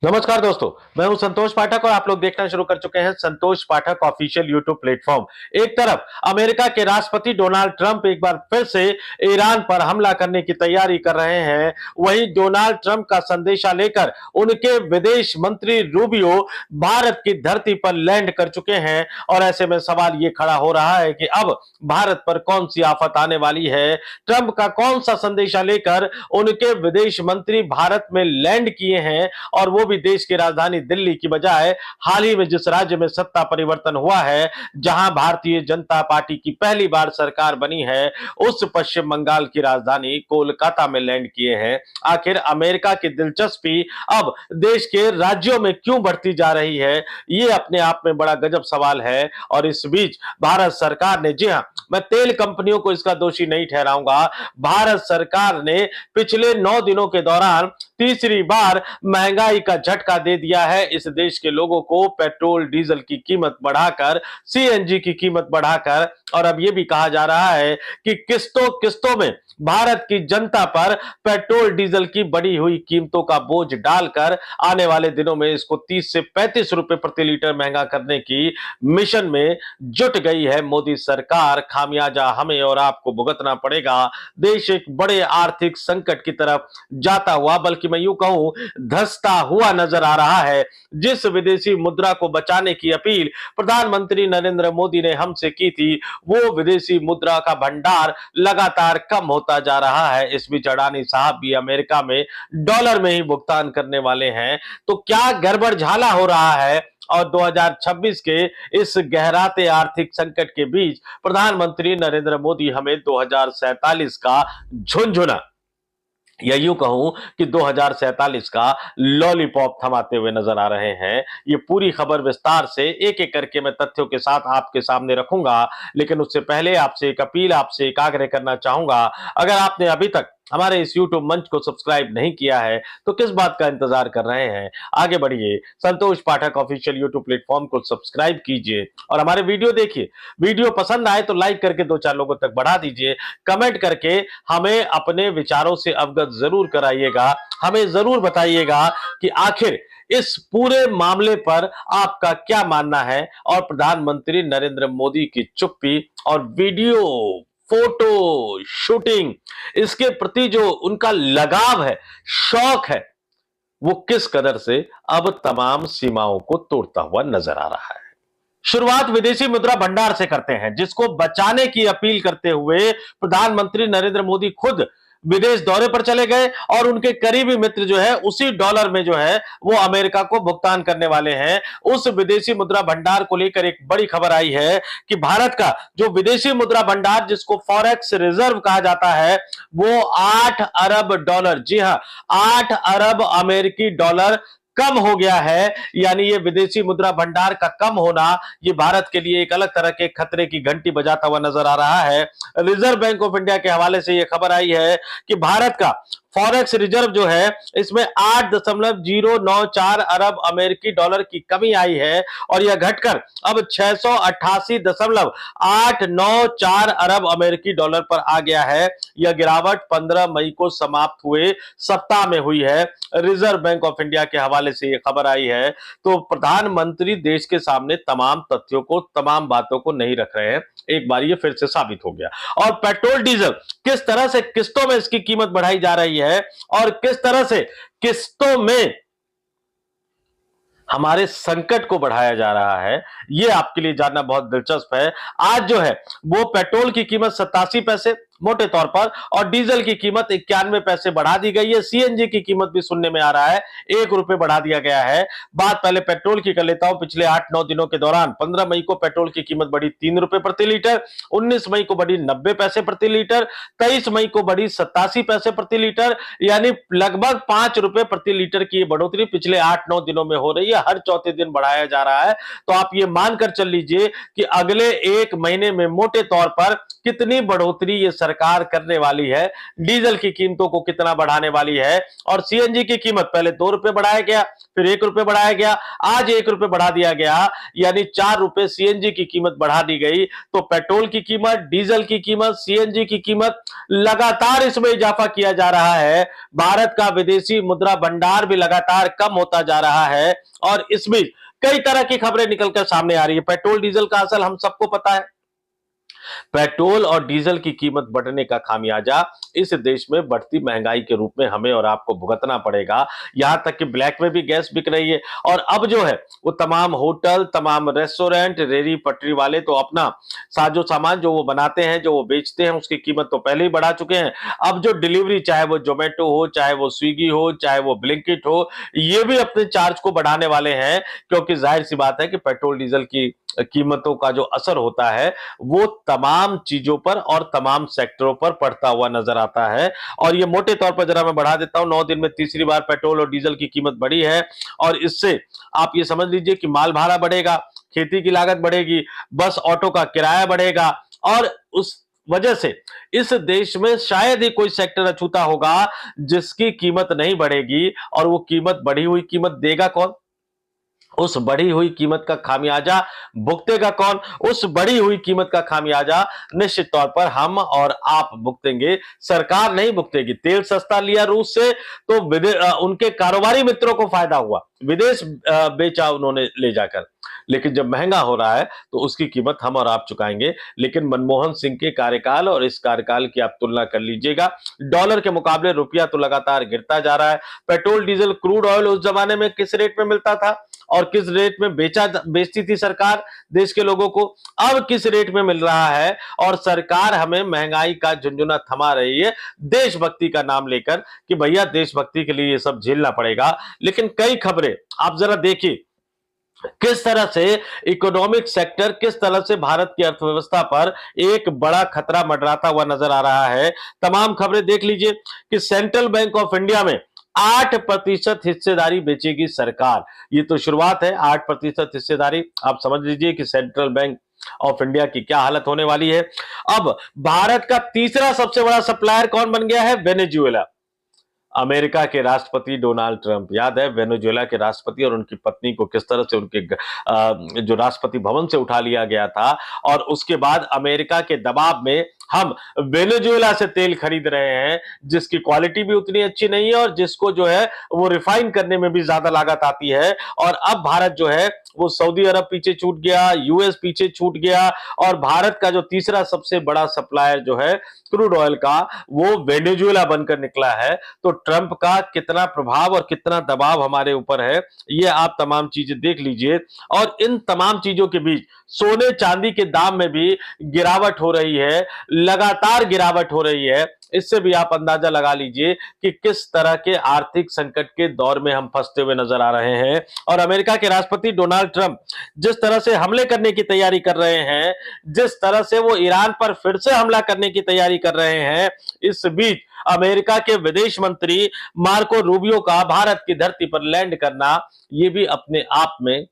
नमस्कार दोस्तों, मैं हूं संतोष पाठक और आप लोग देखना शुरू कर चुके हैं संतोष पाठक ऑफिशियल यूट्यूब प्लेटफॉर्म। एक तरफ अमेरिका के राष्ट्रपति डोनाल्ड ट्रंप एक बार फिर से ईरान पर हमला करने की तैयारी कर रहे हैं, वहीं डोनाल्ड ट्रंप का संदेशा लेकर उनके विदेश मंत्री रूबियो भारत की धरती पर लैंड कर चुके हैं। और ऐसे में सवाल ये खड़ा हो रहा है कि अब भारत पर कौन सी आफत आने वाली है। ट्रंप का कौन सा संदेशा लेकर उनके विदेश मंत्री भारत में लैंड किए हैं, और वो भी देश की राजधानी दिल्ली की बजाय हाल ही में जिस राज्य में सत्ता परिवर्तन हुआ है, जहां भारतीय जनता पार्टी की पहली बार सरकार बनी है, उस पश्चिम बंगाल की राजधानी कोलकाता में लैंड किए हैं। आखिर अमेरिका की दिलचस्पी अब देश के राज्यों में क्यों बढ़ती जा रही है, ये अपने आप में बड़ा गजब सवाल है। और इस बीच भारत सरकार ने, जी हां, मैं तेल कंपनियों को इसका दोषी नहीं ठहराऊंगा, भारत सरकार ने पिछले 9 दिनों के दौरान तीसरी बार महंगाई का झटका दे दिया है। इस देश के लोगों को पेट्रोल डीजल की कीमत बढ़ाकर, सीएनजी की कीमत बढ़ाकर, और अब यह भी कहा जा रहा है कि किस्तों किस्तों में भारत की जनता पर पेट्रोल डीजल की बढ़ी हुई कीमतों का बोझ डालकर आने वाले दिनों में इसको 30 से 35 रुपए प्रति लीटर महंगा करने की मिशन में जुट गई है मोदी सरकार। खामियाजा हमें और आपको भुगतना पड़ेगा। देश एक बड़े आर्थिक संकट की तरफ जाता हुआ, बल्कि मैं यूं कहूं धंसता हुआ नजर आ रहा है। जिस विदेशी मुद्रा को बचाने की अपील प्रधानमंत्री नरेंद्र मोदी ने हमसे की थी, वो विदेशी मुद्रा का भंडार लगातार कम होता जा रहा है। इस बीच अडानी साहब भी अमेरिका में डॉलर में ही भुगतान करने वाले हैं। तो क्या गड़बड़ झाला हो रहा है? और 2026 के इस गहराते आर्थिक संकट के बीच प्रधानमंत्री नरेंद्र मोदी हमें 2047 का झुनझुना, या यूं कहूं कि 2047 का लॉलीपॉप थमाते हुए नजर आ रहे हैं। ये पूरी खबर विस्तार से एक एक करके मैं तथ्यों के साथ आपके सामने रखूंगा, लेकिन उससे पहले आपसे एक अपील, आपसे एक आग्रह करना चाहूंगा। अगर आपने अभी तक हमारे इस YouTube मंच को सब्सक्राइब नहीं किया है तो किस बात का इंतजार कर रहे हैं? आगे बढ़िए, संतोष पाठक ऑफिशियल YouTube प्लेटफॉर्म को सब्सक्राइब कीजिए और हमारे वीडियो देखिए। वीडियो पसंद आए तो लाइक करके 2-4 लोगों तक बढ़ा दीजिए। कमेंट करके हमें अपने विचारों से अवगत जरूर कराइएगा। हमें जरूर बताइएगा कि आखिर इस पूरे मामले पर आपका क्या मानना है, और प्रधानमंत्री नरेंद्र मोदी की चुप्पी और वीडियो, फोटो, शूटिंग, इसके प्रति जो उनका लगाव है, शौक है, वो किस कदर से अब तमाम सीमाओं को तोड़ता हुआ नजर आ रहा है। शुरुआत विदेशी मुद्रा भंडार से करते हैं, जिसको बचाने की अपील करते हुए प्रधानमंत्री नरेंद्र मोदी खुद विदेश दौरे पर चले गए, और उनके करीबी मित्र जो है उसी डॉलर में जो है वो अमेरिका को भुगतान करने वाले हैं। उस विदेशी मुद्रा भंडार को लेकर एक बड़ी खबर आई है कि भारत का जो विदेशी मुद्रा भंडार, जिसको फॉरेक्स रिजर्व कहा जाता है, वो 8 अरब डॉलर, जी हां, 8 अरब अमेरिकी डॉलर कम हो गया है। यानी ये विदेशी मुद्रा भंडार का कम होना, ये भारत के लिए एक अलग तरह के खतरे की घंटी बजाता हुआ नजर आ रहा है। रिजर्व बैंक ऑफ इंडिया के हवाले से यह खबर आई है कि भारत का फॉरेक्स रिजर्व जो है, इसमें 8.094 अरब अमेरिकी डॉलर की कमी आई है, और यह घटकर अब 688.894 अरब अमेरिकी डॉलर पर आ गया है। यह गिरावट 15 मई को समाप्त हुए सप्ताह में हुई है। रिजर्व बैंक ऑफ इंडिया के हवाले से यह खबर आई है। तो प्रधानमंत्री देश के सामने तमाम तथ्यों को, तमाम बातों को नहीं रख रहे हैं। एक बार ये फिर से साबित हो गया। और पेट्रोल डीजल किस तरह से किस्तों में इसकी कीमत बढ़ाई जा रही है, और किस तरह से किस्तों में हमारे संकट को बढ़ाया जा रहा है, यह आपके लिए जानना बहुत दिलचस्प है। आज जो है वो पेट्रोल की कीमत 87 पैसे मोटे तौर पर, और डीजल की कीमत 91 पैसे बढ़ा दी गई है। सीएनजी की कीमत भी सुनने में आ रहा है 1 रुपए बढ़ा दिया गया है। बात पहले पेट्रोल की कर लेता हूं। पिछले 8-9 दिनों के दौरान 15 मई को पेट्रोल की कीमत बढ़ी 3 रुपए प्रति लीटर, 19 मई को बढ़ी 90 पैसे प्रति लीटर, 23 मई को बढ़ी 87 पैसे प्रति लीटर, यानी लगभग 5 रुपए प्रति लीटर की बढ़ोतरी पिछले 8-9 दिनों में हो रही है। हर चौथे दिन बढ़ाया जा रहा है। तो आप ये मानकर चल लीजिए कि अगले 1 महीने में मोटे तौर पर कितनी बढ़ोतरी ये सरकार सरकार करने वाली है, डीजल की कीमतों को कितना बढ़ाने वाली है। और सीएनजी की कीमत पहले 2 रुपए बढ़ाया गया, फिर 1 रुपए बढ़ाया गया, आज 1 रुपए बढ़ा दिया गया, यानी 4 रुपए सीएनजी की कीमत बढ़ा दी गई। तो पेट्रोल की कीमत, डीजल की कीमत, सीएनजी की कीमत, लगातार इसमें इजाफा किया जा रहा है। भारत का विदेशी मुद्रा भंडार भी लगातार कम होता जा रहा है और इसमें कई तरह की खबरें निकलकर सामने आ रही है। पेट्रोल डीजल का असर हम सबको पता है। पेट्रोल और डीजल की कीमत बढ़ने का खामियाजा इस देश में बढ़ती महंगाई के रूप में हमें और आपको भुगतना पड़ेगा। यहां तक कि ब्लैक में भी गैस बिक रही है और अब जो है वो तमाम होटल, तमाम रेस्टोरेंट, रेहड़ी पटरी वाले तो अपना साजो सामान जो वो बनाते हैं, जो वो बेचते हैं, उसकी कीमत तो पहले ही बढ़ा चुके हैं। अब जो डिलीवरी, चाहे वो जोमेटो हो, चाहे वो स्विगी हो, चाहे वो ब्लिंकिट हो, ये भी अपने चार्ज को बढ़ाने वाले हैं, क्योंकि जाहिर सी बात है कि पेट्रोल डीजल की कीमतों का जो असर होता है वो तमाम चीजों पर और तमाम सेक्टरों पर पड़ता हुआ नजर आता है। और ये मोटे तौर पर जरा मैं बढ़ा देता हूं, 9 दिन में तीसरी बार पेट्रोल और डीजल की कीमत बढ़ी है और इससे आप ये समझ लीजिए कि माल भाड़ा बढ़ेगा, खेती की लागत बढ़ेगी, बस ऑटो का किराया बढ़ेगा और उस वजह से इस देश में शायद ही कोई सेक्टर अछूता होगा जिसकी कीमत नहीं बढ़ेगी। और वो कीमत, बढ़ी हुई कीमत देगा कौन? उस बढ़ी हुई कीमत का खामियाजा भुगतेगा कौन? उस बढ़ी हुई कीमत का खामियाजा निश्चित तौर पर हम और आप भुगतेंगे, सरकार नहीं भुगतेगी। तेल सस्ता लिया रूस से तो उनके कारोबारी मित्रों को फायदा हुआ, विदेश बेचा उन्होंने ले जाकर, लेकिन जब महंगा हो रहा है तो उसकी कीमत हम और आप चुकाएंगे। लेकिन मनमोहन सिंह के कार्यकाल और इस कार्यकाल की आप तुलना कर लीजिएगा, डॉलर के मुकाबले रुपया तो लगातार गिरता जा रहा है। पेट्रोल, डीजल, क्रूड ऑयल उस जमाने में किस रेट में मिलता था और किस रेट में बेचती थी सरकार देश के लोगों को, अब किस रेट में मिल रहा है। और सरकार हमें महंगाई का झुंझुना थमा रही है देशभक्ति का नाम लेकर कि भैया देशभक्ति के लिए ये सब झेलना पड़ेगा। लेकिन कई खबरें आप जरा देखिए किस तरह से इकोनॉमिक सेक्टर, किस तरह से भारत की अर्थव्यवस्था पर एक बड़ा खतरा मंडराता हुआ नजर आ रहा है। तमाम खबरें देख लीजिए कि सेंट्रल बैंक ऑफ इंडिया में 8% हिस्सेदारी बेचेगी सरकार। ये तो शुरुआत है, 8% हिस्सेदारी। आप समझ लीजिए कि सेंट्रल बैंक ऑफ इंडिया की क्या हालत होने वाली है। अब भारत का तीसरा सबसे बड़ा सप्लायर कौन बन गया है? वेनेजुएला। अमेरिका के राष्ट्रपति डोनाल्ड ट्रंप, याद है वेनेजुएला के राष्ट्रपति और उनकी पत्नी को किस तरह से उनके जो राष्ट्रपति भवन से उठा लिया गया था और उसके बाद अमेरिका के दबाव में हम वेनेजुएला से तेल खरीद रहे हैं जिसकी क्वालिटी भी उतनी अच्छी नहीं है और जिसको जो है वो रिफाइन करने में भी ज्यादा लागत आती है। और अब भारत जो है वो सऊदी अरब पीछे छूट गया, यूएस पीछे छूट गया और भारत का जो तीसरा सबसे बड़ा सप्लायर जो है क्रूड ऑयल का, वो वेनेजुएला बनकर निकला है। तो ट्रंप का कितना प्रभाव और कितना दबाव हमारे ऊपर है, ये आप तमाम चीजें देख लीजिए। और इन तमाम चीजों के बीच सोने चांदी के दाम में भी गिरावट हो रही है, लगातार गिरावट हो रही है। इससे भी आप अंदाजा लगा लीजिए कि किस तरह के आर्थिक संकट के दौर में हम फंसते हुए नजर आ रहे हैं। और अमेरिका के राष्ट्रपति डोनाल्ड ट्रंप जिस तरह से हमले करने की तैयारी कर रहे हैं, जिस तरह से वो ईरान पर फिर से हमला करने की तैयारी कर रहे हैं, इस बीच अमेरिका के विदेश मंत्री मार्को रूबियो का भारत की धरती पर लैंड करना, ये भी अपने आप में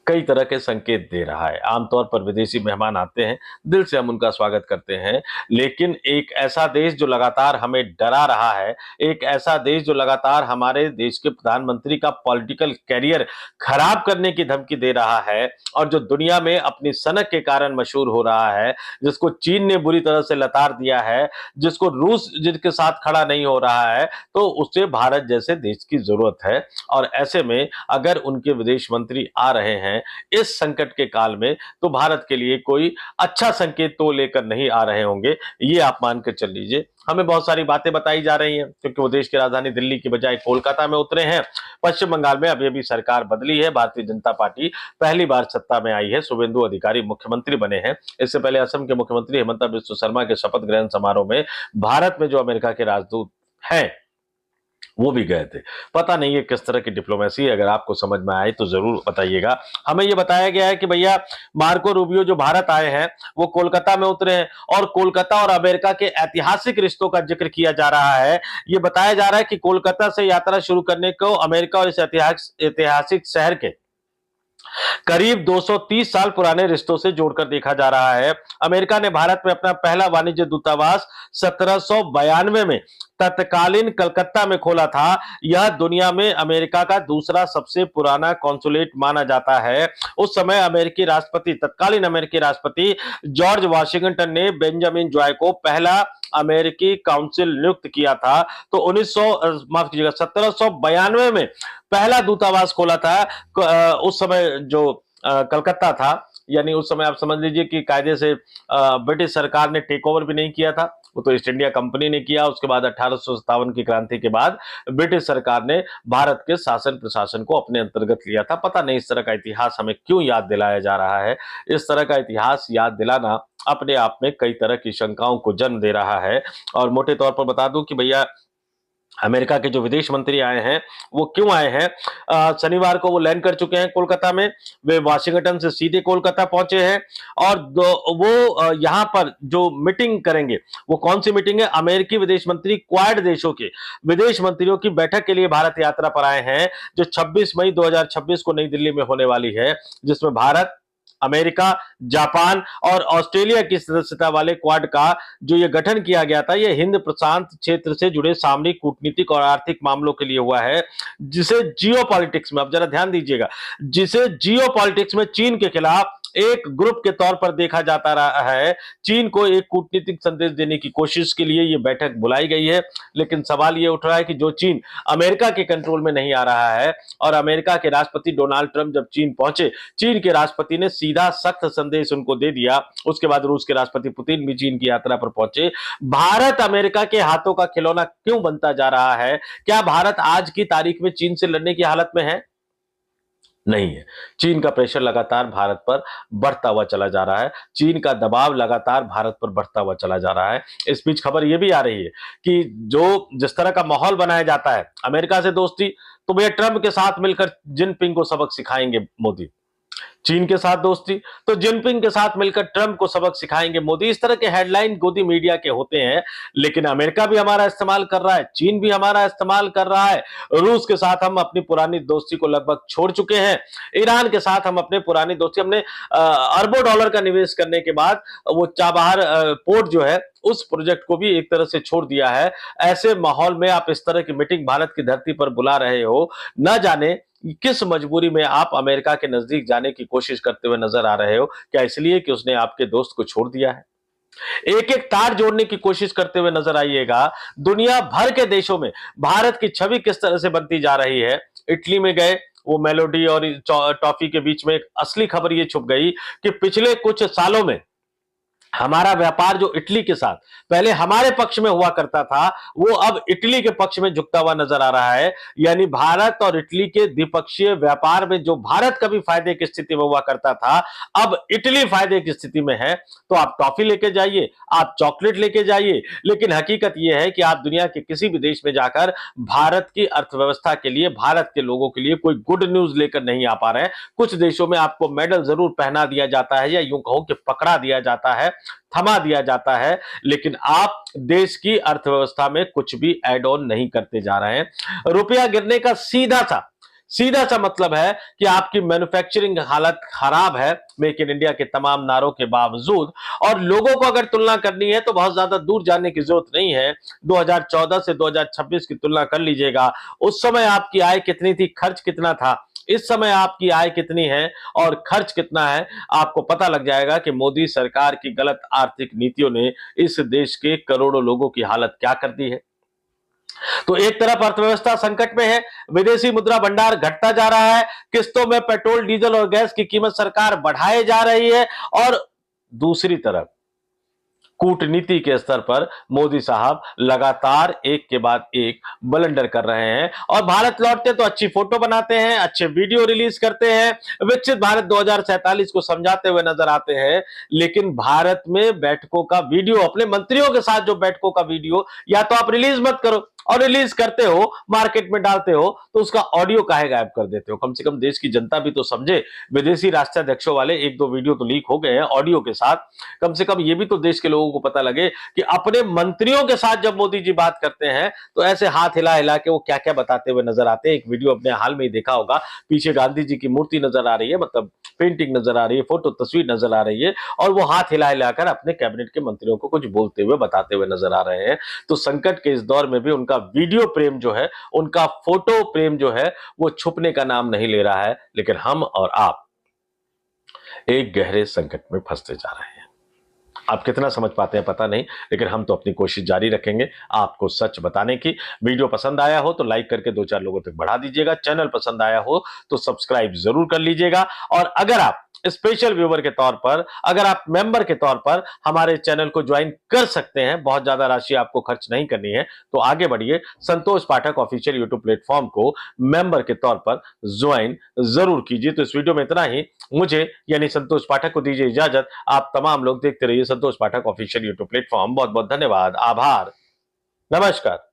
कई तरह के संकेत दे रहा है। आमतौर पर विदेशी मेहमान आते हैं, दिल से हम उनका स्वागत करते हैं, लेकिन एक ऐसा देश जो लगातार हमें डरा रहा है, एक ऐसा देश जो लगातार हमारे देश के प्रधानमंत्री का पॉलिटिकल कैरियर खराब करने की धमकी दे रहा है और जो दुनिया में अपनी सनक के कारण मशहूर हो रहा है, जिसको चीन ने बुरी तरह से लताड़ दिया है, जिसको रूस जिसके साथ खड़ा नहीं हो रहा है, तो उसे भारत जैसे देश की जरूरत है। और ऐसे में अगर उनके विदेश मंत्री आ रहे हैं इस संकट के काल में, तो भारत के लिए कोई अच्छा संकेत तो लेकर नहीं आ रहे होंगे, ये आप मान कर चल लीजिए। हमें बहुत सारी बातें बताई जा रही हैं क्योंकि वो देश की राजधानी दिल्ली की बजाय कोलकाता में उतरे हैं। पश्चिम बंगाल में अभी सरकार बदली है, भारतीय जनता पार्टी पहली बार सत्ता में आई है, शुभेंदु अधिकारी मुख्यमंत्री बने हैं। इससे पहले असम के मुख्यमंत्री हिमंता बिस्वा शर्मा के शपथ ग्रहण समारोह में भारत में जो अमेरिका के राजदूत हैं वो भी गए थे। पता नहीं है किस तरह की डिप्लोमेसी, अगर आपको समझ में आए तो जरूर बताइएगा। हमें यह बताया गया है कि भैया मार्को रूबियो जो भारत आए हैं वो कोलकाता में उतरे हैं और कोलकाता और अमेरिका के ऐतिहासिक रिश्तों का जिक्र किया जा रहा है। ये बताया जा रहा है कि कोलकाता से यात्रा शुरू करने को अमेरिका और इस ऐतिहासिक शहर के करीब 230 साल पुराने रिश्तों से जोड़कर देखा जा रहा है। अमेरिका ने भारत में अपना पहला वाणिज्य दूतावास 1792 में तत्कालीन कलकत्ता में खोला था। यह दुनिया में अमेरिका का दूसरा सबसे पुराना कॉन्सुलेट माना जाता है। उस समय तत्कालीन अमेरिकी राष्ट्रपति जॉर्ज वाशिंगटन ने बेंजामिन जॉय को पहला अमेरिकी काउंसिल नियुक्त किया था। तो 1792 में पहला दूतावास खोला था। उस समय जो कलकत्ता था, यानी उस समय आप समझ लीजिए कि कायदे से ब्रिटिश सरकार ने टेक ओवर भी नहीं किया था, वो तो ईस्ट इंडिया कंपनी ने किया। उसके बाद 1857 की क्रांति के बाद ब्रिटिश सरकार ने भारत के शासन प्रशासन को अपने अंतर्गत लिया था। पता नहीं इस तरह का इतिहास हमें क्यों याद दिलाया जा रहा है। इस तरह का इतिहास याद दिलाना अपने आप में कई तरह की शंकाओं को जन्म दे रहा है। और मोटे तौर पर बता दूं कि भैया, अमेरिका के जो विदेश मंत्री आए हैं वो क्यों आए हैं? शनिवार को वो लैंड कर चुके हैं कोलकाता में। वे वाशिंगटन से सीधे कोलकाता पहुंचे हैं और वो यहाँ पर जो मीटिंग करेंगे, वो कौन सी मीटिंग है? अमेरिकी विदेश मंत्री क्वाड देशों के विदेश मंत्रियों की बैठक के लिए भारत यात्रा पर आए हैं, जो 26 मई 2026 को नई दिल्ली में होने वाली है, जिसमें भारत, अमेरिका, जापान और ऑस्ट्रेलिया की सदस्यता वाले क्वाड का जो ये गठन किया गया था, ये हिंद प्रशांत क्षेत्र से जुड़े सामरिक, कूटनीतिक और आर्थिक मामलों के लिए हुआ है, जिसे जियो पॉलिटिक्स में, अब जरा ध्यान दीजिएगा, जिसे जियो पॉलिटिक्स में चीन के खिलाफ एक ग्रुप के तौर पर देखा जाता रहा है। चीन को एक कूटनीतिक संदेश देने की कोशिश के लिए ये बैठक बुलाई गई है। लेकिन सवाल ये उठ रहा है कि जो चीन अमेरिका के कंट्रोल में नहीं आ रहा है, और अमेरिका के राष्ट्रपति डोनाल्ड ट्रंप जब चीन पहुंचे, चीन के राष्ट्रपति ने सीधा सख्त संदेश उनको दे दिया। उसके बाद रूस के राष्ट्रपति पुतिन भी चीन की यात्रा पर पहुंचे। भारत अमेरिका के हाथों का खिलौना क्यों बनता जा रहा है? क्या भारत आज की तारीख में चीन से लड़ने की हालत में है? नहीं है। चीन का प्रेशर लगातार भारत पर बढ़ता हुआ चला जा रहा है। चीन का दबाव लगातार भारत पर बढ़ता हुआ चला जा रहा है। इस बीच खबर यह भी आ रही है कि जिस तरह का माहौल बनाया जाता है, अमेरिका से दोस्ती, तो भैया ट्रंप के साथ मिलकर जिनपिंग को सबक सिखाएंगे मोदी। चीन के साथ दोस्ती, तो जिनपिंग के साथ मिलकर ट्रंप को सबक सिखाएंगे मोदी। इस तरह के हेडलाइन गोदी मीडिया के होते हैं। लेकिन अमेरिका भी हमारा इस्तेमाल कर रहा है, चीन भी हमारा इस्तेमाल कर रहा है। रूस के साथ हम अपनी पुरानी दोस्ती को लगभग छोड़ चुके हैं। ईरान के साथ हम अपने पुरानी दोस्ती, हमने अरबों डॉलर का निवेश करने के बाद वो चाबहार पोर्ट जो है, उस प्रोजेक्ट को भी एक तरह से छोड़ दिया है। ऐसे माहौल में आप इस तरह की मीटिंग भारत की धरती पर बुला रहे हो, न जाने किस मजबूरी में आप अमेरिका के नजदीक जाने की कोशिश करते हुए नजर आ रहे हो। क्या इसलिए कि उसने आपके दोस्त को छोड़ दिया है? एक एक तार जोड़ने की कोशिश करते हुए नजर आइएगा। दुनिया भर के देशों में भारत की छवि किस तरह से बनती जा रही है। इटली में गए, वो मेलोडी और टॉफी के बीच में एक असली खबर ये छुप गई कि पिछले कुछ सालों में हमारा व्यापार जो इटली के साथ पहले हमारे पक्ष में हुआ करता था, वो अब इटली के पक्ष में झुकता हुआ नजर आ रहा है। यानी भारत और इटली के द्विपक्षीय व्यापार में जो भारत कभी फायदे की स्थिति में हुआ करता था, अब इटली फायदे की स्थिति में है। तो आप टॉफी लेके जाइए, आप चॉकलेट लेके जाइए, लेकिन हकीकत यह है कि आप दुनिया के किसी भी देश में जाकर भारत की अर्थव्यवस्था के लिए, भारत के लोगों के लिए कोई गुड न्यूज लेकर नहीं आ पा रहे हैं। कुछ देशों में आपको मेडल जरूर पहना दिया जाता है, या यूं कहो कि पकड़ा दिया जाता है, थमा दिया जाता है, लेकिन आप देश की अर्थव्यवस्था में कुछ भी ऐड ऑन नहीं करते जा रहे हैं। रुपया गिरने का सीधा सा मतलब है कि आपकी मैन्युफैक्चरिंग हालत खराब है, मेक इन इंडिया के तमाम नारों के बावजूद। और लोगों को अगर तुलना करनी है तो बहुत ज्यादा दूर जाने की जरूरत नहीं है। 2014 से 2026 की तुलना कर लीजिएगा। उस समय आपकी आय कितनी थी, खर्च कितना था, इस समय आपकी आय कितनी है और खर्च कितना है, आपको पता लग जाएगा कि मोदी सरकार की गलत आर्थिक नीतियों ने इस देश के करोड़ों लोगों की हालत क्या कर दी है। तो एक तरफ अर्थव्यवस्था संकट में है, विदेशी मुद्रा भंडार घटता जा रहा है, किस्तों में पेट्रोल, डीजल और गैस की कीमत सरकार बढ़ाए जा रही है, और दूसरी तरफ कूटनीति के स्तर पर मोदी साहब लगातार एक के बाद एक ब्लंडर कर रहे हैं। और भारत लौटते तो अच्छी फोटो बनाते हैं, अच्छे वीडियो रिलीज करते हैं, विकसित भारत 2047 को समझाते हुए नजर आते हैं। लेकिन भारत में बैठकों का वीडियो, अपने मंत्रियों के साथ जो बैठकों का वीडियो, या तो आप रिलीज मत करो, और रिलीज करते हो, मार्केट में डालते हो, तो उसका ऑडियो काहे गायब कर देते हो? कम से कम देश की जनता भी तो समझे। विदेशी राष्ट्राध्यक्षों वाले एक दो वीडियो तो लीक हो गए हैं ऑडियो के साथ। कम से कम ये भी तो देश के लोगों को पता लगे कि अपने मंत्रियों के साथ जब मोदी जी बात करते हैं तो ऐसे हाथ हिला हिला के वो क्या क्या बताते हुए नजर आते हैं। एक वीडियो अपने हाल में ही देखा होगा, पीछे गांधी जी की मूर्ति नजर आ रही है, मतलब पेंटिंग नजर आ रही है, फोटो तस्वीर नजर आ रही है, और वो हाथ हिला हिलाकर अपने कैबिनेट के मंत्रियों को कुछ बोलते हुए बताते हुए नजर आ रहे हैं। तो संकट के इस दौर में भी उनका वीडियो प्रेम जो है, उनका फोटो प्रेम जो है, वो छुपने का नाम नहीं ले रहा है। लेकिन हम और आप एक गहरे संकट में फंसते जा रहे हैं। आप कितना समझ पाते हैं पता नहीं, लेकिन हम तो अपनी कोशिश जारी रखेंगे आपको सच बताने की। वीडियो पसंद आया हो तो लाइक करके 2-4 लोगों तक बढ़ा दीजिएगा। चैनल पसंद आया हो तो सब्सक्राइब जरूर कर लीजिएगा। और अगर आप स्पेशल व्यूअर के तौर पर, अगर आप मेंबर के तौर पर हमारे चैनल को ज्वाइन कर सकते हैं, बहुत ज्यादा राशि आपको खर्च नहीं करनी है, तो आगे बढ़िए, संतोष पाठक ऑफिशियल यूट्यूब प्लेटफॉर्म को मेंबर के तौर पर ज्वाइन जरूर कीजिए। तो इस वीडियो में इतना ही। मुझे यानी संतोष पाठक को दीजिए इजाजत। आप तमाम लोग देखते रहिए संतोष पाठक ऑफिशियल यूट्यूब प्लेटफॉर्म। बहुत बहुत धन्यवाद, आभार, नमस्कार।